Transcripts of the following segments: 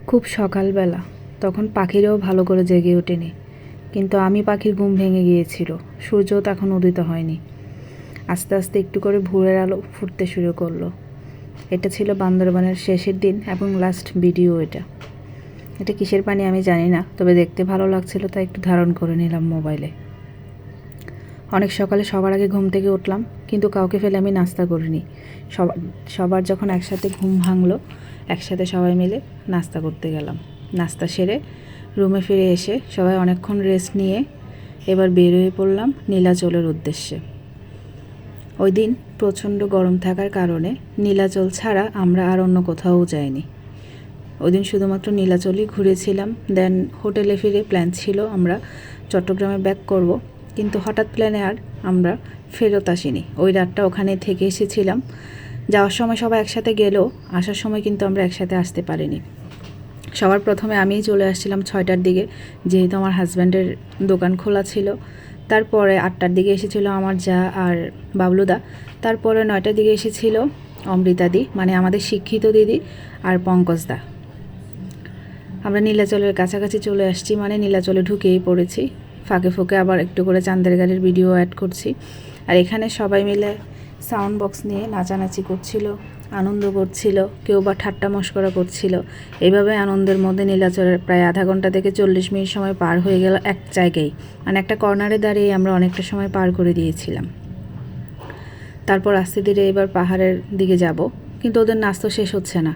খুব সকালবেলা, তখন পাখিরাও ভালো করে জেগে ওঠেনি, কিন্তু আমি পাখির ঘুম ভেঙে গিয়েছিল। সূর্যও তখন উদিত হয়নি। আস্তে আস্তে একটু করে ভোরের আলো ফুটতে শুরু করলো। এটা ছিল বান্দরবানের শেষের দিন এবং লাস্ট ভিডিও। এটা কিসের পানি আমি জানি না, তবে দেখতে ভালো লাগছিল তাই একটু ধারণ করে নিলাম মোবাইলে। অনেক সকালে সবার আগে ঘুম থেকে উঠলাম, কিন্তু কাউকে ফেলে আমি নাস্তা করিনি। সবার যখন একসাথে ঘুম ভাঙলো, একসাথে সবাই মিলে নাস্তা করতে গেলাম। নাস্তা সেরে রুমে ফিরে এসে সবাই অনেকক্ষণ রেস্ট নিয়ে এবার বের হয়ে পড়লাম নীলাচলের উদ্দেশ্যে। ওই দিন প্রচণ্ড গরম থাকার কারণে নীলাচল ছাড়া আমরা আর অন্য কোথাও যাইনি। ওই দিন শুধুমাত্র নীলাচলই ঘুরেছিলাম। দেন হোটেলে ফিরে প্ল্যান ছিল আমরা চট্টগ্রামে ব্যাক করব, কিন্তু হঠাৎ প্ল্যানে আর আমরা ফেরত আসিনি। ওই রাতটা ওখানে থেকে এসেছিলাম। যাওয়ার সময় সবাই একসাথে গেলেও আসার সময় কিন্তু আমরা একসাথে আসতে পারিনি। সবার প্রথমে আমিই চলে আসছিলাম 6টার দিকে, যেহেতু আমার হাজব্যান্ডের দোকান খোলা ছিল। তারপরে 8টার দিকে এসেছিল আমার যা আর বাবলুদা। তারপরে 9টার দিকে এসেছিল অমৃতাদি, মানে আমাদের শিক্ষিত দিদি, আর পঙ্কজদা। আমরা নীলাচলের কাছাকাছি চলে আসছি, মানে নীলাচলে ঢুকেই পড়েছি। ফাঁকে ফুঁকে আবার একটু করে চাঁদের গাড়ির ভিডিও অ্যাড করছি। আর এখানে সবাই মিলে সাউন্ড বক্স নিয়ে নাচানাচি করছিল, আনন্দ করছিল, কেউ বা ঠাট্টা মশকরা করছিল। এইভাবে আনন্দের মধ্যে নীলাচলের প্রায় আধা ঘন্টা থেকে 40 মিনিট সময় পার হয়ে গেল এক জায়গায়, মানে একটা কর্নারে দাঁড়িয়ে আমরা অনেকটা সময় পার করে দিয়েছিলাম। তারপর আস্তে ধীরে এবার পাহাড়ের দিকে যাব, কিন্তু ওদের নাচ তো শেষ হচ্ছে না।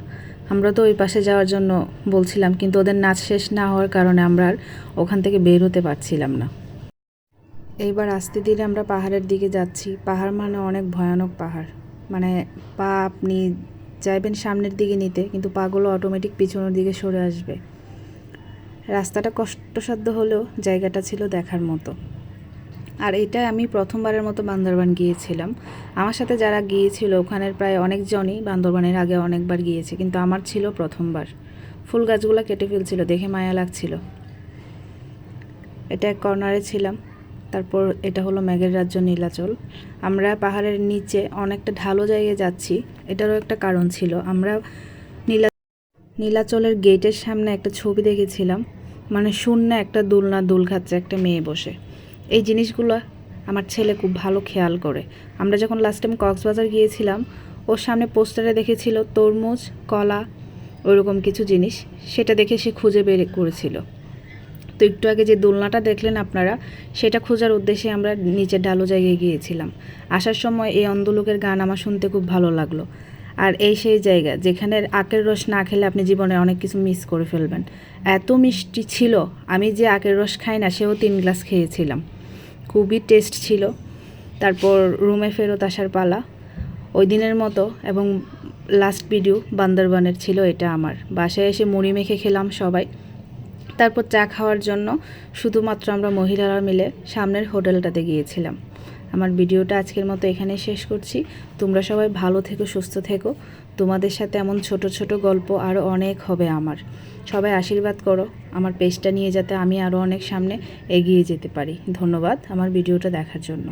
আমরা তো ওই পাশে যাওয়ার জন্য বলছিলাম, কিন্তু ওদের নাচ শেষ না হওয়ার কারণে আমরা আর ওখান থেকে বের হতে পারছিলাম না। এইবার আস্তে ধীরে আমরা পাহাড়ের দিকে যাচ্ছি। পাহাড় মানে অনেক ভয়ানক পাহাড়, মানে পা আপনি চাইবেন সামনের দিকে নিতে, কিন্তু পাগুলো অটোমেটিক পিছনের দিকে সরে আসবে। রাস্তাটা কষ্টসাধ্য হলেও জায়গাটা ছিল দেখার মতো। আর এটা আমি প্রথমবারের মতো বান্দরবান গিয়েছিলাম। আমার সাথে যারা গিয়েছিল ওখানের প্রায় অনেকজনই বান্দরবানের আগে অনেকবার গিয়েছে, কিন্তু আমার ছিল প্রথমবার। ফুল গাছগুলো কেটে ফেলছিল, দেখে মায়া লাগছিল। এটা এক কর্নারে ছিলাম। তারপর এটা হলো মেঘের রাজ্য নীলাচল। আমরা পাহাড়ের নিচে অনেকটা ঢালো জায়গায় যাচ্ছি, এটারও একটা কারণ ছিল। আমরা নীলাচলের গেটের সামনে একটা ছবি দেখেছিলাম, মানে শূন্য একটা দোলনা দোল খাচ্ছে একটা মেয়ে বসে। এই জিনিসগুলো আমার ছেলে খুব ভালো খেয়াল করে। আমরা যখন লাস্ট টাইম কক্সবাজার গিয়েছিলাম, ওর সামনে পোস্টারে দেখেছিল তরমুজ, কলা, ওইরকম কিছু জিনিস। সেটা দেখে সে খুঁজে বের করেছিল। তো একটু আগে যে দোলনাটা দেখলেন আপনারা, সেটা খোঁজার উদ্দেশ্যে আমরা নিচের ঢালু জায়গায় গিয়েছিলাম। আসার সময় এই অন্ধলোকের গান আমার শুনতে খুব ভালো লাগলো। আর এই সেই জায়গা যেখানে আখের রস না খেলে আপনি জীবনে অনেক কিছু মিস করে ফেলবেন। এত মিষ্টি ছিল, আমি যে আখের রস খাই না সেও 3 গ্লাস খেয়েছিলাম। খুবই টেস্ট ছিল। তারপর রুমে ফেরত আসার পালা। ওই দিনের মতো এবং লাস্ট ভিডিও বান্দরবানের ছিল এটা আমার। বাসায় এসে মুড়ি মেখে খেলাম সবাই। তারপর চা খাওয়ার জন্য শুধুমাত্র আমরা মহিলারা মিলে সামনের হোটেলটাতে গিয়েছিলাম। আমার ভিডিওটা আজকের মতো এখানেই শেষ করছি। তোমরা সবাই ভালো থেকো, সুস্থ থেকো। তোমাদের সাথে এমন ছোট ছোট গল্প আরও অনেক হবে আমার। সবাই আশীর্বাদ করো আমার পেজটা নিয়ে, যাতে আমি আরও অনেক সামনে এগিয়ে যেতে পারি। ধন্যবাদ আমার ভিডিওটা দেখার জন্য।